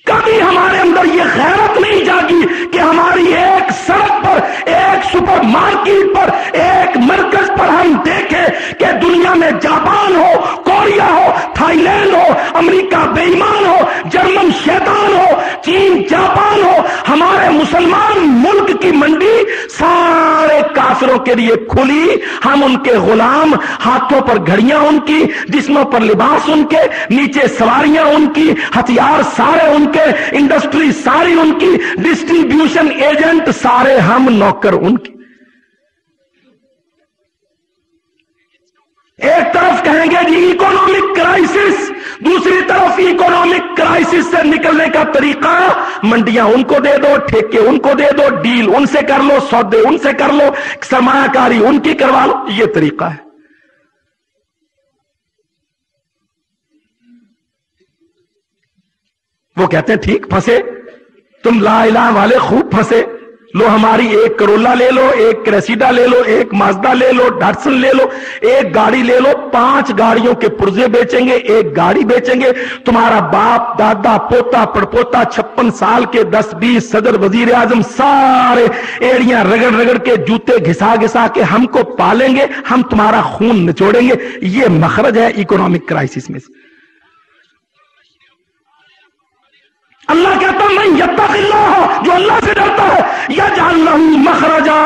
کبھی ہمارے اندر یہ غیرت نہیں جاگی کہ ہماری ایک سڑک پر، ایک سپر مارکیٹ پر، ایک مرکز پر ہم دیکھیں کہ دنیا میں جاپان ہو، کوریا ہو، تھائی لینڈ ہو، امریکہ بے ایمان ہو، جرمن شیطان ہو، چین جاپان ہو، ہمارے مسلمان ملک کی منڈی سارے کافروں کے لیے کھلی، ہم ان کے غلام، ہاتھوں پر گھڑیاں ان کی، جسموں پر لباس ان کے، نیچے سواریاں ان کی، ہتھیار سارے ان کے، انڈسٹری ساری ان کی، ڈسٹریبیوشن ایجنٹ سارے ہم، نوکر ان کی۔ ایک طرف کہیں گے جی اکنامک کرائسس، دوسری طرف اکنامک کرائسس سے نکلنے کا طریقہ منڈیاں ان کو دے دو، ٹھیکے ان کو دے دو، ڈیل ان سے کر لو، سودے ان سے کر لو، سرمایہ کاری ان کی کروا لو، یہ طریقہ ہے۔ وہ کہتے ہیں ٹھیک پھنسے تم لا الہ والے، خوب پھنسے، لو ہماری ایک کرولا لے لو، ایک کریسیڈا لے لو، ایک مازدا لے لو، ڈاٹسن لے لو، ایک گاڑی لے لو، 5 گاڑیوں کے پرزے بیچیں گے، ایک گاڑی بیچیں گے، تمہارا باپ دادا پوتا پڑپوتا 56 سال کے 10-20 صدر وزیر اعظم سارے ایڑیاں رگڑ رگڑ کے جوتے گھسا گھسا کے ہم کو پالیں گے، ہم تمہارا خون نچوڑیں گے۔ یہ مخرج ہے اکنامک کرائسس میں سے۔ اللہ کہتا ہے من یتق اللہ، جو اللہ سے ڈرتا ہے، یجعل لہ مخرجا،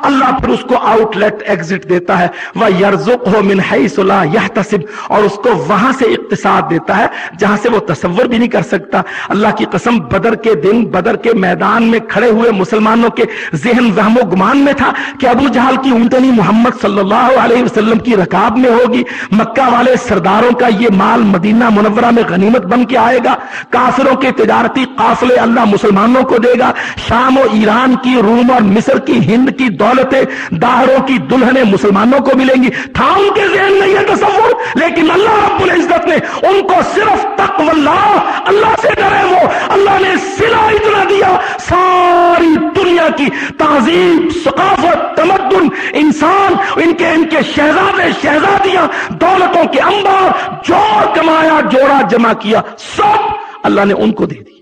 اللہ پھر اس کو آؤٹ لیٹ ایگزٹ دیتا ہے، وَيَرْزُقْهُ مِنْ حَيْثُ لَا يَحْتَسِبْ، اور اس کو وہاں سے اقتصاد دیتا ہے جہاں سے وہ تصور بھی نہیں کر سکتا۔ اللہ کی قسم، بدر کے دن بدر کے میدان میں کھڑے ہوئے مسلمانوں کے ذہن وہم و گمان میں تھا کہ ابو جہل کی اونٹنی محمد صلی اللہ علیہ وسلم کی رکاب میں ہوگی، مکہ والے سرداروں کا یہ مال مدینہ منورہ میں غنیمت بن کے آئے گا، کافروں کے تجارتی قافلے اللہ مسلمانوں کو دے گا، شام و ایران کی، روم اور مصر کی، ہند کی دولتیں، داہروں کی دلہنیں مسلمانوں کو ملیں گی۔ تھا ان کے ذہن میں یہ تصور، لیکن اللہ رب العزت نے ان کو صرف تقوی اللہ، اللہ سے ڈرے وہ، اللہ نے صلہ اتنا دیا، ساری دنیا کی تہذیب، ثقافت، تمدن، انسان، ان کے شہزادے شہزادیاں، دولتوں کے انبار، جوڑ کمایا، جوڑا جمع کیا، سب اللہ نے ان کو دے دی۔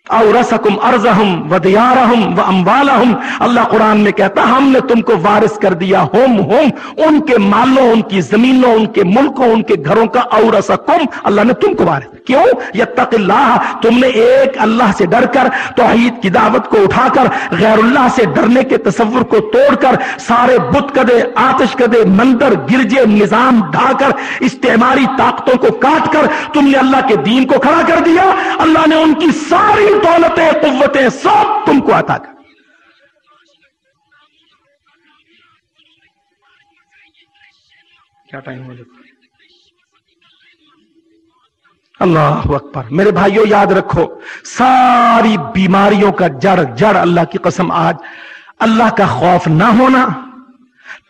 اورثکم ارضہم ودیارہم واموالہم، اللہ قرآن میں کہتا ہم نے تم کو وارث کر دیا، ہم ان کے مالوں، ان کی زمینوں، ان کے ملکوں، ان کے گھروں کا، اورثکم، اللہ نے تم کو وارث۔ کیوں؟ یتق اللہ، تم نے ایک اللہ سے ڈر کر، توحید کی دعوت کو اٹھا کر، غیر اللہ سے ڈرنے کے تصور کو توڑ کر، سارے بت کدے، آتش کدے، مندر، گرجے، نظام ڈھا کر، استعماری طاقتوں کو کاٹ کر تم نے اللہ کے دین کو کھڑا کر دیا۔ اللہ نے ان کی ساری دولتیں، قوتیں سب تم کو عطا کر۔ کیا ٹائم ہو جاتا؟ اللہ اکبر۔ میرے بھائیوں یاد رکھو، ساری بیماریوں کا جڑ اللہ کی قسم آج اللہ کا خوف نہ ہونا،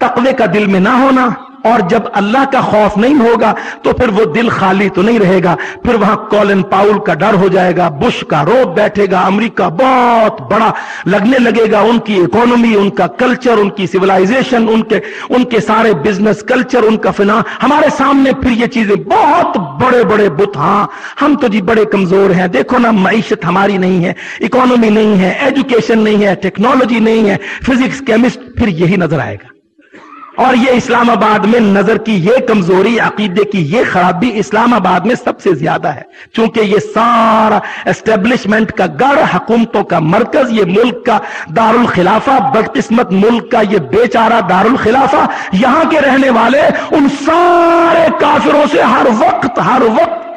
تقوی کا دل میں نہ ہونا، اور جب اللہ کا خوف نہیں ہوگا تو پھر وہ دل خالی تو نہیں رہے گا، پھر وہاں کولن پاؤل کا ڈر ہو جائے گا، بش کا روب بیٹھے گا، امریکہ بہت بڑا لگنے لگے گا، ان کی اکانومی، ان کا کلچر، ان کی سیولائزیشن، ان کے سارے بزنس کلچر، ان کا فنا، ہمارے سامنے پھر یہ چیزیں، بہت بڑے بڑے بت، ہاں ہم تو جی بڑے کمزور ہیں، دیکھو نا معیشت ہماری نہیں ہے، اکانومی نہیں ہے، ایجوکیشن نہیں ہے، ٹیکنالوجی نہیں ہے، فزکس، کیمسٹ، پھر یہی نظر آئے گا۔ اور یہ اسلام آباد میں نظر کی یہ کمزوری، عقیدے کی یہ خرابی اسلام آباد میں سب سے زیادہ ہے، چونکہ یہ سارا اسٹیبلشمنٹ کا گڑھ، حکومتوں کا مرکز، یہ ملک کا دارالخلافہ، بدقسمت ملک کا یہ بیچارہ دارالخلافہ، یہاں کے رہنے والے ان سارے کافروں سے ہر وقت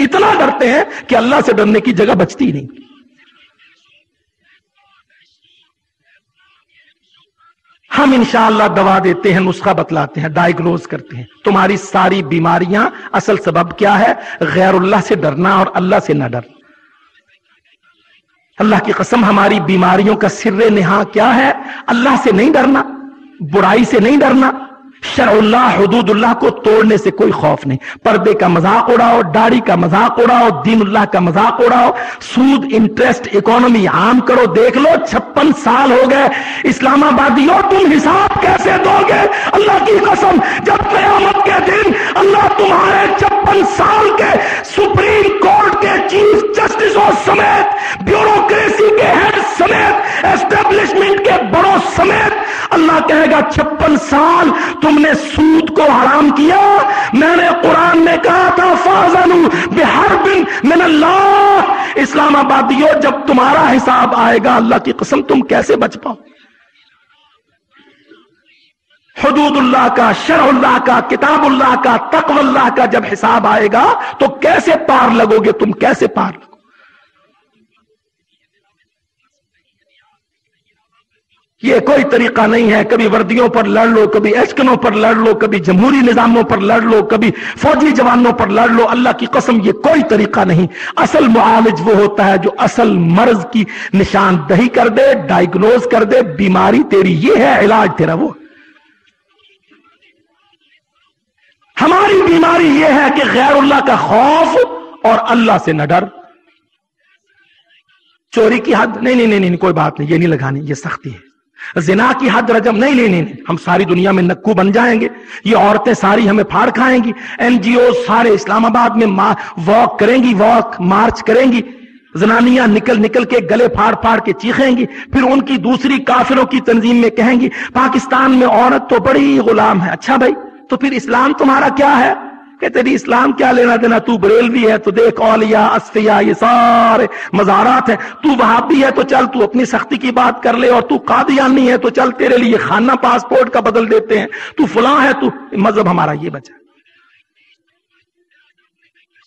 اتنا ڈرتے ہیں کہ اللہ سے ڈرنے کی جگہ بچتی نہیں۔ ہم انشاءاللہ دوا دیتے ہیں، نسخہ بتلاتے ہیں، ڈائیگنوز کرتے ہیں، تمہاری ساری بیماریاں اصل سبب کیا ہے؟ غیر اللہ سے ڈرنا اور اللہ سے نہ ڈرنا۔ اللہ کی قسم، ہماری بیماریوں کا سر نہا کیا ہے؟ اللہ سے نہیں ڈرنا، برائی سے نہیں ڈرنا، شرع اللہ، حدود اللہ کو توڑنے سے کوئی خوف نہیں، پردے کا مذاق اڑاؤ، داڑھی کا مذاق اڑاؤ، دین اللہ کا مذاق اڑاؤ، سود، انٹرسٹ، اکانومی عام کرو، دیکھ لو 56 سال ہو گئے، اسلام آبادیوں تم حساب کیسے دو گے؟ اللہ کی قسم، جب قیامت کے دن اللہ تمہارے 56 سال کے سپریم کورٹ کے چیف جسٹسوں سمیت، بیوروکریسی کے ہیڈ سمیت، اسٹیبلشمنٹ کے بڑوں سمیت، اللہ کہے گا 56 سال تم نے سود کو حرام کیا، میں نے قرآن میں کہا تھا فَأَذَنُوا بِحَرْبٍ مِّنَ اللَّهِ۔ اسلام آبادیوں، جب تمہارا حساب آئے گا، اللہ کی قسم تم کیسے بچ پاؤ؟ حدود اللہ کا، شرع اللہ کا، کتاب اللہ کا، تقوی اللہ کا جب حساب آئے گا تو کیسے پار لگو گے تم؟ کیسے پار لگو؟ یہ کوئی طریقہ نہیں ہے، کبھی وردیوں پر لڑ لو، کبھی ایشکنوں پر لڑ لو، کبھی جمہوری نظاموں پر لڑ لو، کبھی فوجی جوانوں پر لڑ لو، اللہ کی قسم یہ کوئی طریقہ نہیں۔ اصل معالج وہ ہوتا ہے جو اصل مرض کی نشاندہی کر دے، ڈائگنوز کر دے، بیماری تیری یہ ہے، علاج تیرا وہ۔ ہماری بیماری یہ ہے کہ غیر اللہ کا خوف اور اللہ سے نہ ڈر۔ چوری کی حد نہیں، کوئی بات نہیں، یہ نہیں لگانی، یہ سختی ہے۔ زنا کی حد رجم نہیں، ہم ساری دنیا میں نکو بن جائیں گے، یہ عورتیں ساری ہمیں پھاڑ کھائیں گی، این جی او سارے اسلام آباد میں واک کریں گی، مارچ کریں گی، زنانیاں نکل کے گلے پھاڑ کے چیخیں گی، پھر ان کی دوسری کافروں کی تنظیم میں کہیں گی پاکستان میں عورت تو بڑی غلام ہے۔ اچھا بھائی، تو پھر اسلام تمہارا کیا ہے؟ کہ تیری اسلام کیا لینا دینا؟ تو بریلوی ہے تو دیکھ اولیاء اصفیاء یہ سارے مزارات ہیں، تو وہابی ہے تو چل تو اپنی سختی کی بات کر لے، اور تو قادیانی ہے تو چل تیرے لیے خانہ پاسپورٹ کا بدل دیتے ہیں، تو فلاں ہے تو مذہب ہمارا یہ بچا۔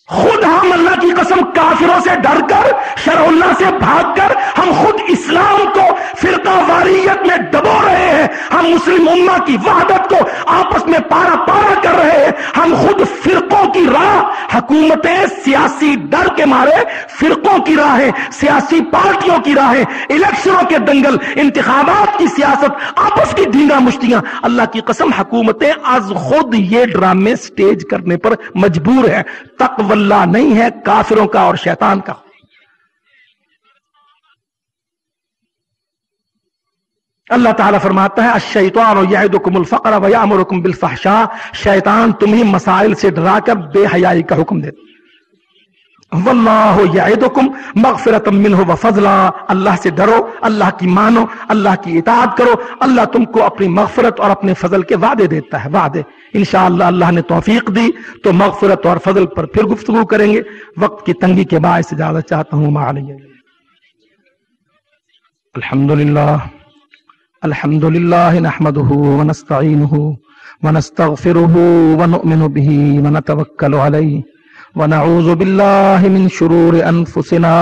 خود ہم اللہ کی قسم کافروں سے ڈر کر، شرع اللہ سے بھاگ کر، ہم خود اسلام کو فرقہ واریت میں ڈبو رہے ہیں، ہم مسلم امہ کی وحدت کو آپس میں پارا کر رہے ہیں، ہم خود فرقوں کی راہ، حکومتیں سیاسی ڈر کے مارے فرقوں کی راہیں، سیاسی پارٹیوں کی راہیں، الیکشنوں کے دنگل، انتخابات کی سیاست، آپس کی ڈھینگا مشتیاں، اللہ کی قسم حکومتیں از خود یہ ڈرامے سٹیج کرنے پر مجبور ہے۔ تقوی اللہ نہیں ہے، کافروں کا اور شیطان کا۔ اللہ تعالیٰ فرماتا ہے الشیطان یعدکم الفقر ویأمرکم بالفحشاء، شیطان تمہیں مسائل سے ڈرا کر بے حیائی کا حکم دیتا۔ واللہ یعدکم مغفرۃ منہ وفضلا، اللہ سے ڈرو، اللہ کی مانو، اللہ کی اطاعت کرو، اللہ تم کو اپنی مغفرت اور اپنے فضل کے وعدے دیتا ہے، وعدے۔ انشاءاللہ اللہ نے توفیق دی تو مغفرت اور فضل پر پھر گفتگو کریں گے، وقت کی تنگی کے باعث اجازت چاہتا ہوں۔ الحمدللہ نحمده ونستعینه ونستغفره ونؤمن به ونتوکل علیہ ونعوذ باللہ من شرور انفسنا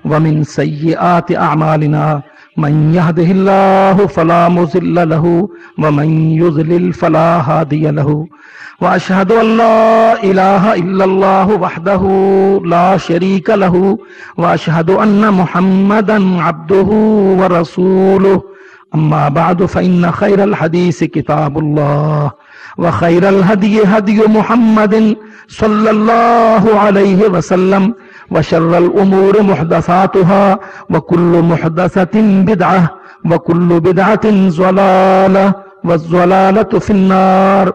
ومن سیئات اعمالنا، من يهده الله فلا مضل له ومن يضلل فلا هادي له، واشهد ان لا اله الا الله وحده لا شريك له، واشهد ان محمدا عبده ورسوله، اما بعد فان خير الحديث كتاب الله، وخير الهدي هدي محمد صلى الله عليه وسلم، وشر الامور محدثاتها وكل محدثة بدعة وكل بدعة ضلالة والضلالة في النار۔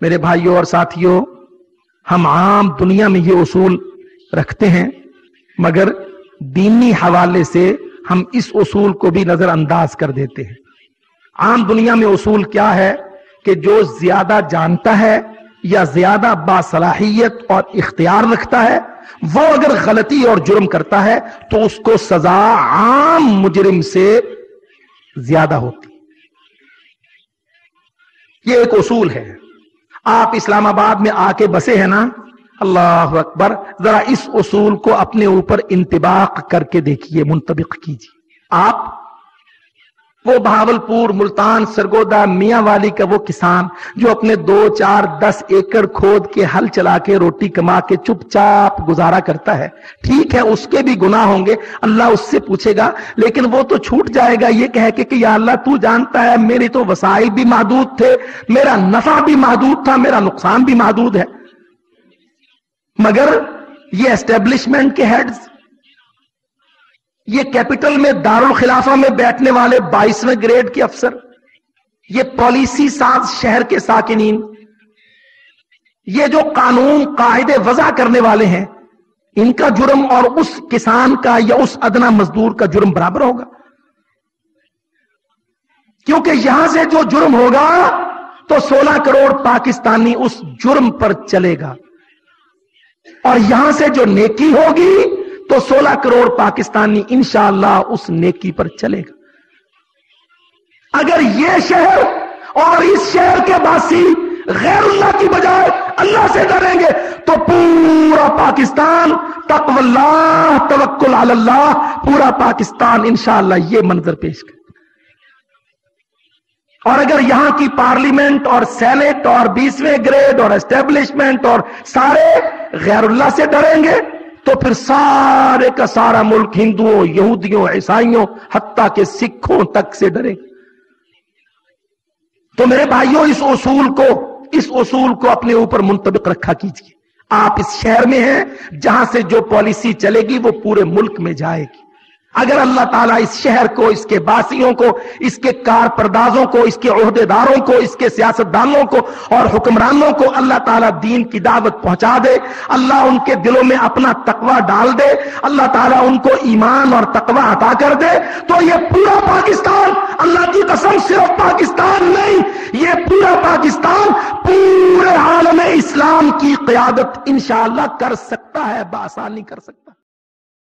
میرے بھائیوں اور ساتھیوں، ہم عام دنیا میں یہ اصول رکھتے ہیں، مگر دینی حوالے سے ہم اس اصول کو بھی نظر انداز کر دیتے ہیں۔ عام دنیا میں اصول کیا ہے کہ جو زیادہ جانتا ہے یا زیادہ باصلاحیت اور اختیار رکھتا ہے، وہ اگر غلطی اور جرم کرتا ہے تو اس کو سزا عام مجرم سے زیادہ ہوتی۔ یہ ایک اصول ہے۔ آپ اسلام آباد میں آ کے بسے ہیں نا، اللہ اکبر، ذرا اس اصول کو اپنے اوپر انطباق کر کے دیکھیے، منطبق کیجیے۔ آپ وہ بہاولپور، ملتان، سرگودا، میاں والی کا وہ کسان جو اپنے 2، 4، 10 ایکڑ کھود کے ہل چلا کے روٹی کما کے چپ چاپ گزارا کرتا ہے، ٹھیک ہے اس کے بھی گناہ ہوں گے، اللہ اس سے پوچھے گا، لیکن وہ تو چھوٹ جائے گا یہ کہہ کے کہ یا اللہ تو جانتا ہے میری تو وسائل بھی محدود تھے، میرا نفع بھی محدود تھا، میرا نقصان بھی محدود ہے۔ مگر یہ اسٹیبلشمنٹ کے ہیڈز، یہ کیپٹل میں دارالخلافہ میں بیٹھنے والے 22ویں گریڈ کے افسر، یہ پالیسی ساز شہر کے ساکنین، یہ جو قانون قاعدے وضع کرنے والے ہیں، ان کا جرم اور اس کسان کا یا اس ادنا مزدور کا جرم برابر ہوگا؟ کیونکہ یہاں سے جو جرم ہوگا تو 16 کروڑ پاکستانی اس جرم پر چلے گا، اور یہاں سے جو نیکی ہوگی تو 16 کروڑ پاکستانی انشاءاللہ اس نیکی پر چلے گا۔ اگر یہ شہر اور اس شہر کے باسی غیر اللہ کی بجائے اللہ سے ڈریں گے تو پورا پاکستان تقوی اللہ توکل علی اللہ، پورا پاکستان انشاءاللہ یہ منظر پیش کرے. اور اگر یہاں کی پارلیمنٹ اور سینٹ اور 20ویں گریڈ اور اسٹیبلشمنٹ اور سارے غیر اللہ سے ڈریں گے تو پھر سارے کا سارا ملک ہندوؤں، یہودیوں، عیسائیوں، حتیٰ کہ سکھوں تک سے ڈریں گے. تو میرے بھائیوں اس اصول کو اپنے اوپر منطبق رکھا کیجئے. آپ اس شہر میں ہیں جہاں سے جو پالیسی چلے گی وہ پورے ملک میں جائے گی. اگر اللہ تعالیٰ اس شہر کو، اس کے باسیوں کو، اس کے کارپردازوں کو، اس کے عہدیداروں کو، اس کے سیاستدانوں کو اور حکمرانوں کو اللہ تعالیٰ دین کی دعوت پہنچا دے، اللہ ان کے دلوں میں اپنا تقوی ڈال دے، اللہ تعالیٰ ان کو ایمان اور تقوی عطا کر دے، تو یہ پورا پاکستان، اللہ کی قسم صرف پاکستان نہیں، یہ پورا پاکستان پورے عالم اسلام کی قیادت انشاءاللہ کر سکتا ہے، بآسانی کر سکتا ہے.